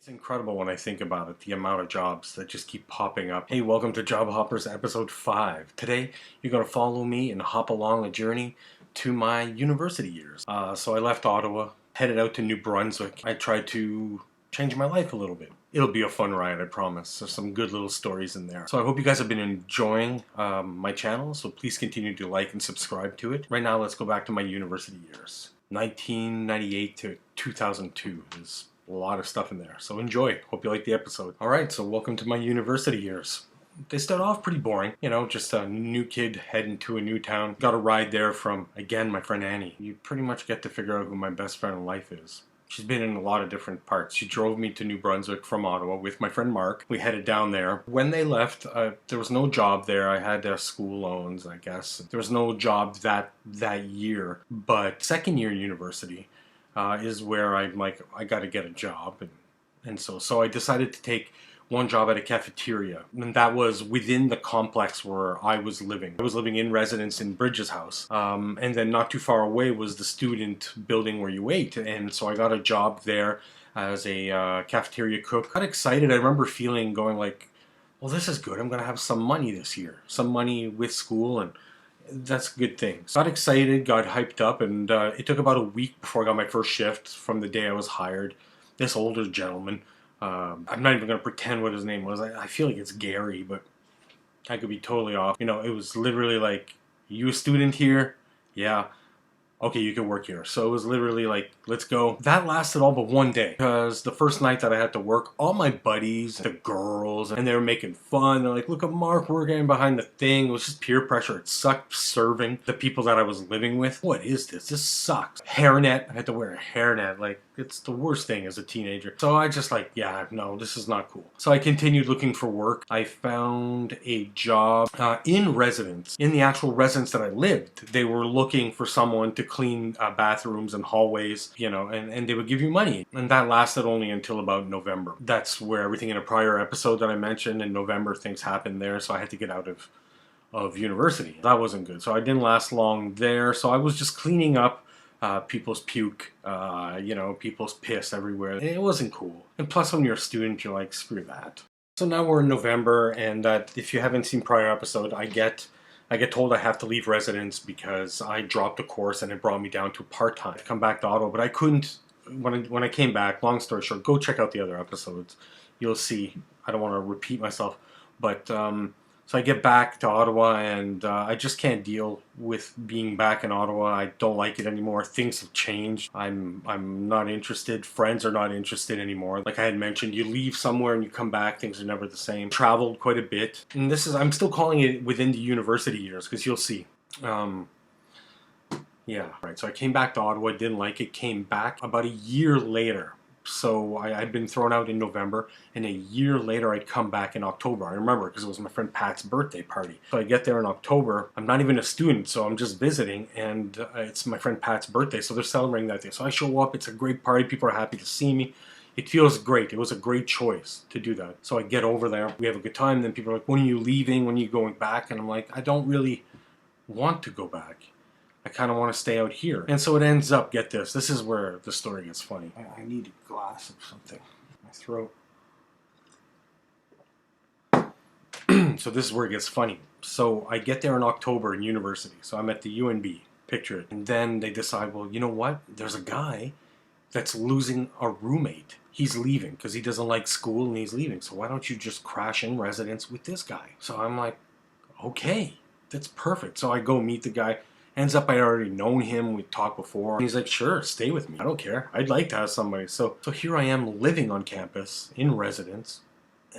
It's incredible when I think about it, the amount of jobs that just keep popping up. Hey, welcome to Job Hoppers episode 5. Today, you're going to follow me and hop along a journey to my university years. So I left Ottawa, headed out to New Brunswick. I tried to change my life a little bit. It'll be a fun ride, I promise. There's some good little stories in there. So I hope you guys have been enjoying my channel, so please continue to like and subscribe to it. Right now, let's go back to my university years. 1998 to 2002 is a lot of stuff in there. So enjoy. Hope you like the episode. Alright, so welcome to my university years. They start off pretty boring. You know, just a new kid heading to a new town. Got a ride there from, again, my friend Annie. You pretty much get to figure out who my best friend in life is. She's been in a lot of different parts. She drove me to New Brunswick from Ottawa with my friend Mark. We headed down there. When they left, there was no job there. I had school loans, I guess. There was no job that year. But second year university is where I'm like, I got to get a job. And so I decided to take one job at a cafeteria, and that was within the complex where I was living. I was living in residence in Bridges House, and then not too far away was the student building where you ate, and so I got a job there as a cafeteria cook. Got excited. I remember going like, well, this is good. I'm gonna have some money this year, some money with school, and that's a good thing. So got excited, got hyped up, and it took about a week before I got my first shift from the day I was hired. This older gentleman, I'm not even going to pretend what his name was. I feel like it's Gary, but I could be totally off. You know, it was literally like, you a student here? Yeah. Okay, you can work here. So it was literally like, let's go. That lasted all but one day, because the first night that I had to work, all my buddies, the girls, and they were making fun. They're like, look at Mark working behind the thing. It was just peer pressure. It sucked serving the people that I was living with. What is this? This sucks. Hairnet. I had to wear a hairnet. Like, it's the worst thing as a teenager. So I just like, yeah, no, this is not cool. So I continued looking for work. I found a job in residence, in the actual residence that I lived. They were looking for someone to clean bathrooms and hallways, you know, and they would give you money. And that lasted only until about November. That's where everything in a prior episode that I mentioned, in November, things happened there. So I had to get out of university. That wasn't good. So I didn't last long there. So I was just cleaning up people's puke, you know, people's piss everywhere. And it wasn't cool. And plus, when you're a student, you're like, screw that. So now we're in November, and if you haven't seen prior episode, I get told I have to leave residence because I dropped a course and it brought me down to part-time. I'd come back to Ottawa, but I couldn't. When I came back, long story short, go check out the other episodes. You'll see. I don't want to repeat myself, but so I get back to Ottawa, and I just can't deal with being back in Ottawa. I don't like it anymore. Things have changed. I'm not interested. Friends are not interested anymore. Like I had mentioned, you leave somewhere and you come back, things are never the same. Traveled quite a bit. And I'm still calling it within the university years, because you'll see. Yeah, right. So I came back to Ottawa, didn't like it, came back about a year later. So I'd been thrown out in November, and a year later I'd come back in October. I remember because it was my friend Pat's birthday party. So I get there in October. I'm not even a student, so I'm just visiting, and it's my friend Pat's birthday, so they're celebrating that day. So I show up, it's a great party, people are happy to see me. It feels great. It was a great choice to do that. So I get over there, we have a good time, then people are like, when are you leaving, when are you going back? And I'm like, I don't really want to go back. I kind of want to stay out here. And so it ends up, get this is where the story gets funny. I need a glass of something. My throat. So this is where it gets funny. So I get there in October in university. So I'm at the UNB, picture it. And then they decide, well, you know what? There's a guy that's losing a roommate. He's leaving because he doesn't like school and he's leaving. So why don't you just crash in residence with this guy? So I'm like, okay, that's perfect. So I go meet the guy. Ends up, I already known him. We talked before. And he's like, sure, stay with me. I don't care. I'd like to have somebody. So here I am living on campus in residence,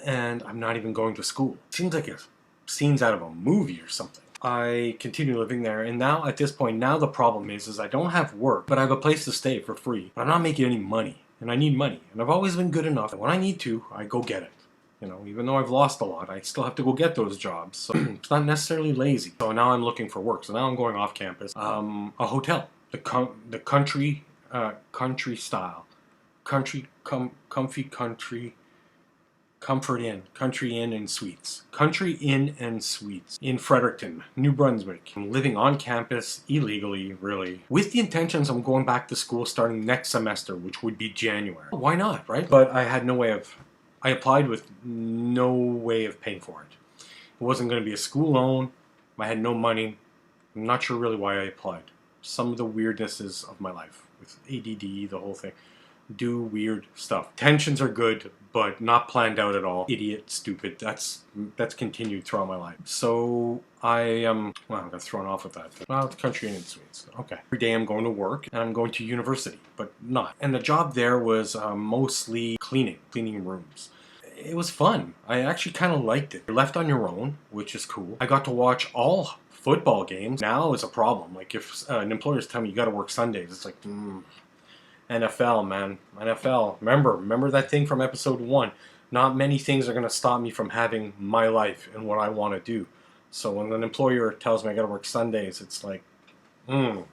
and I'm not even going to school. Seems like a scenes out of a movie or something. I continue living there, and now at this point, now the problem is I don't have work, but I have a place to stay for free. But I'm not making any money, and I need money. And I've always been good enough that when I need to, I go get it. You know, even though I've lost a lot, I still have to go get those jobs. So it's not necessarily lazy. So now I'm looking for work. So now I'm going off campus. A hotel, the country style, comfy country Comfort Inn, Country Inn and Suites. Country Inn and Suites in Fredericton, New Brunswick. I'm living on campus illegally, really, with the intentions of going back to school starting next semester, which would be January. Why not, right? But I had no way of, I applied with no way of paying for it. It wasn't going to be a school loan. I had no money. I'm not sure really why I applied. Some of the weirdnesses of my life with A.D.D, the whole thing. Do weird stuff. Tensions are good, but not planned out at all. Idiot, stupid. That's continued throughout my life. So I well, I got thrown off with that. Well, it's Country Inn and Suites. Okay. Every day I'm going to work and I'm going to university, but not. And the job there was mostly cleaning rooms. It was fun. I actually kind of liked it. You're left on your own, which is cool. I got to watch all football games. Now is a problem. Like if an employer's telling me you got to work Sundays, it's like, NFL, man. NFL. Remember that thing from episode 1. Not many things are going to stop me from having my life and what I want to do. So when an employer tells me I got to work Sundays, it's like, done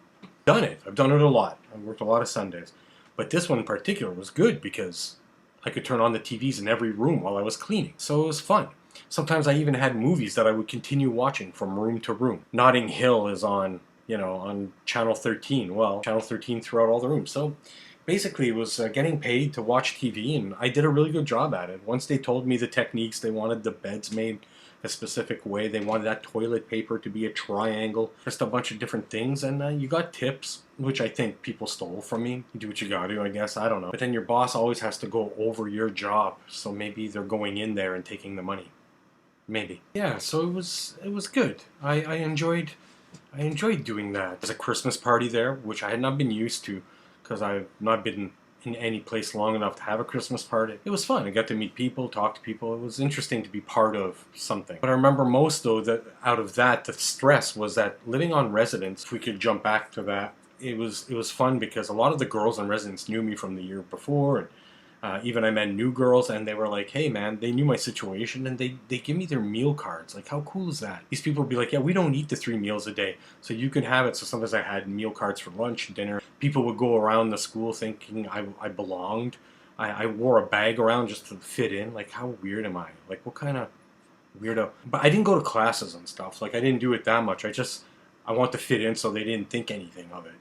it. I've done it a lot. I've worked a lot of Sundays. But this one in particular was good because I could turn on the TVs in every room while I was cleaning. So it was fun. Sometimes I even had movies that I would continue watching from room to room. Notting Hill is on, on Channel 13. Well, Channel 13 throughout all the rooms. So basically it was getting paid to watch TV, and I did a really good job at it. Once they told me the techniques, they wanted the beds made a specific way. They wanted that toilet paper to be a triangle. Just a bunch of different things, and you got tips, which I think people stole from me. You do what you gotta do, I guess. I don't know. But then your boss always has to go over your job, so maybe they're going in there and taking the money. Maybe. Yeah, so it was good. I enjoyed doing that. There's a Christmas party there, which I had not been used to because I've not been in any place long enough to have a Christmas party. It was fun. I got to meet people, talk to people. It was interesting to be part of something. But I remember most, though, that out of that, the stress was that living on residence, if we could jump back to that, it was fun because a lot of the girls on residence knew me from the year before, and even I met new girls, and they were like, hey man, they knew my situation, and they give me their meal cards. Like, how cool is that? These people would be like, yeah, we don't eat the 3 meals a day, so you can have it. So sometimes I had meal cards for lunch, dinner. People would go around the school thinking I belonged. I wore a bag around just to fit in. Like, how weird am I? Like, what kind of weirdo? But I didn't go to classes and stuff. Like, I didn't do it that much. I want to fit in, so they didn't think anything of it,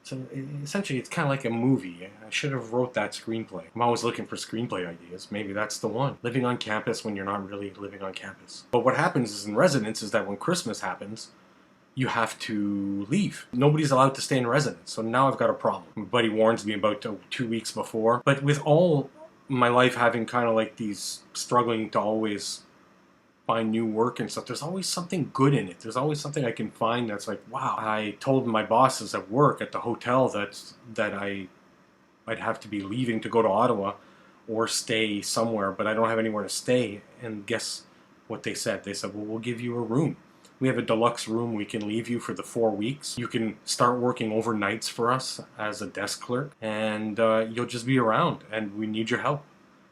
So essentially, it's kind of like a movie. I should have wrote that screenplay. I'm always looking for screenplay ideas. Maybe that's the one. Living on campus when you're not really living on campus. But what happens is in residence is that when Christmas happens, you have to leave. Nobody's allowed to stay in residence. So now I've got a problem. My buddy warns me about 2 weeks before. But with all my life having kind of like these struggling to always find new work and stuff, there's always something good in it. There's always something I can find that's like, wow. I told my bosses at work at the hotel that I'd have to be leaving to go to Ottawa or stay somewhere, but I don't have anywhere to stay. And guess what they said? They said, well, we'll give you a room. We have a deluxe room. We can leave you for the 4 weeks. You can start working overnights for us as a desk clerk, and you'll just be around, and we need your help.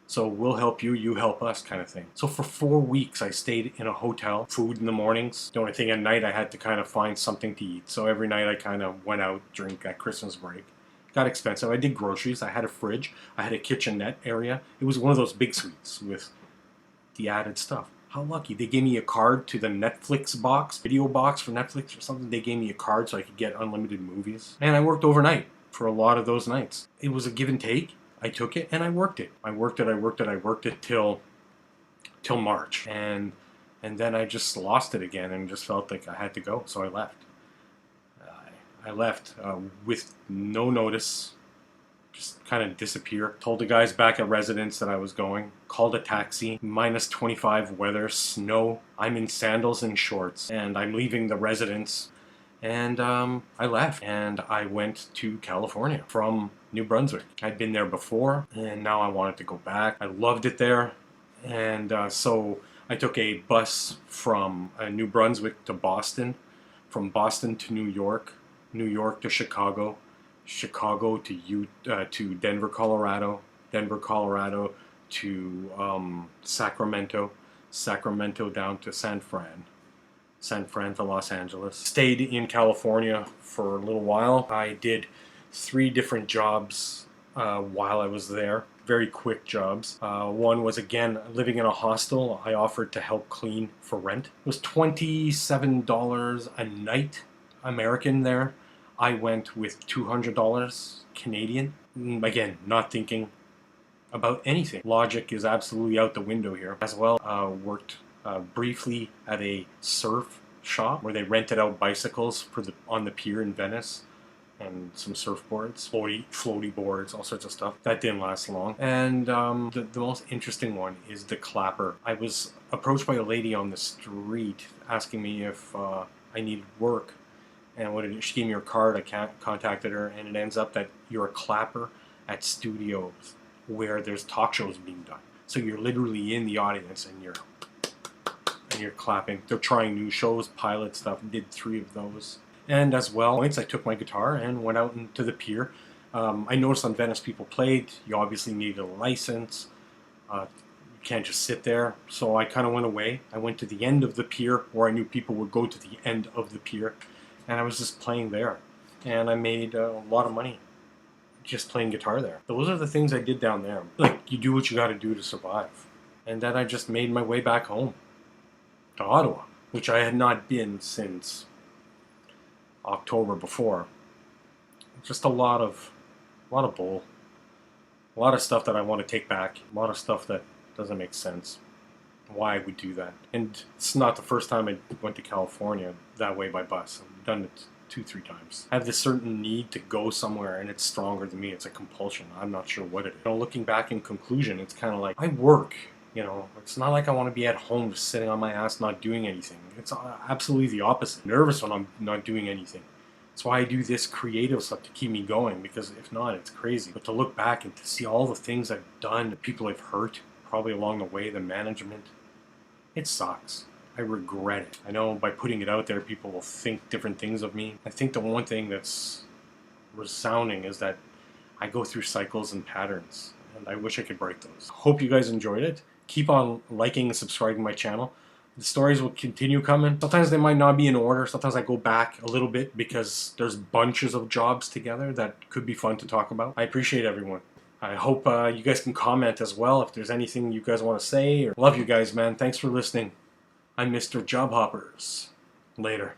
So we'll help you, you help us, kind of thing. So for 4 weeks, I stayed in a hotel, food in the mornings. The only thing at night, I had to kind of find something to eat. So every night I kind of went out during that Christmas break. Got expensive. I did groceries. I had a fridge. I had a kitchenette area. It was one of those big suites with the added stuff. How lucky. They gave me a card to the Netflix box, video box for Netflix or something. They gave me a card so I could get unlimited movies. And I worked overnight for a lot of those nights. It was a give and take. I took it and I worked it. I worked it till March. And then I just lost it again and just felt like I had to go. So I left. I left with no notice. Just kind of disappeared. Told the guys back at residence that I was going. Called a taxi. Minus 25 weather, snow. I'm in sandals and shorts. And I'm leaving the residence. And I left. And I went to California from New Brunswick. I'd been there before, and now I wanted to go back. I loved it there, and so I took a bus from New Brunswick to Boston, from Boston to New York, New York to Chicago, Chicago to Denver, Colorado, Denver, Colorado to Sacramento, Sacramento down to San Fran to Los Angeles. Stayed in California for a little while. I did 3 different jobs while I was there. very quick jobs. One was, again, living in a hostel. I offered to help clean for rent. It was $27 a night American there. I went with $200 Canadian. Again, not thinking about anything. Logic is absolutely out the window here. As well, worked briefly at a surf shop where they rented out bicycles for on the pier in Venice, and some surfboards, floaty boards, all sorts of stuff. That didn't last long. And the most interesting one is the clapper. I was approached by a lady on the street asking me if I needed work, and she gave me her card. I contacted her, and it ends up that you're a clapper at studios where there's talk shows being done. So you're literally in the audience and you're clapping. They're trying new shows, pilot stuff. Did 3 of those. And as well, I took my guitar and went out into the pier. I noticed on Venice people played. You obviously needed a license. You can't just sit there. So I kind of went away. I went to the end of the pier where I knew people would go to the end of the pier. And I was just playing there. And I made a lot of money just playing guitar there. Those are the things I did down there. Like, you do what you got to do to survive. And then I just made my way back home to Ottawa, which I had not been since October before. Just a lot of bull, a lot of stuff that I want to take back, a lot of stuff that doesn't make sense. Why I would do that. And it's not the first time I went to California that way by bus. I've done it 2-3 times. I have this certain need to go somewhere, and it's stronger than me. It's a compulsion. I'm not sure what it is. Looking back in conclusion, it's kind of like I work. It's not like I want to be at home just sitting on my ass not doing anything. It's absolutely the opposite. Nervous when I'm not doing anything. That's why I do this creative stuff to keep me going, because if not, it's crazy. But to look back and to see all the things I've done, the people I've hurt, probably along the way, the management, it sucks. I regret it. I know by putting it out there, people will think different things of me. I think the one thing that's resounding is that I go through cycles and patterns, and I wish I could break those. Hope you guys enjoyed it. Keep on liking and subscribing to my channel. The stories will continue coming. Sometimes they might not be in order. Sometimes I go back a little bit because there's bunches of jobs together that could be fun to talk about. I appreciate everyone. I hope you guys can comment as well if there's anything you guys want to say. Love you guys, man. Thanks for listening. I'm Mr. JobHoppers. Later.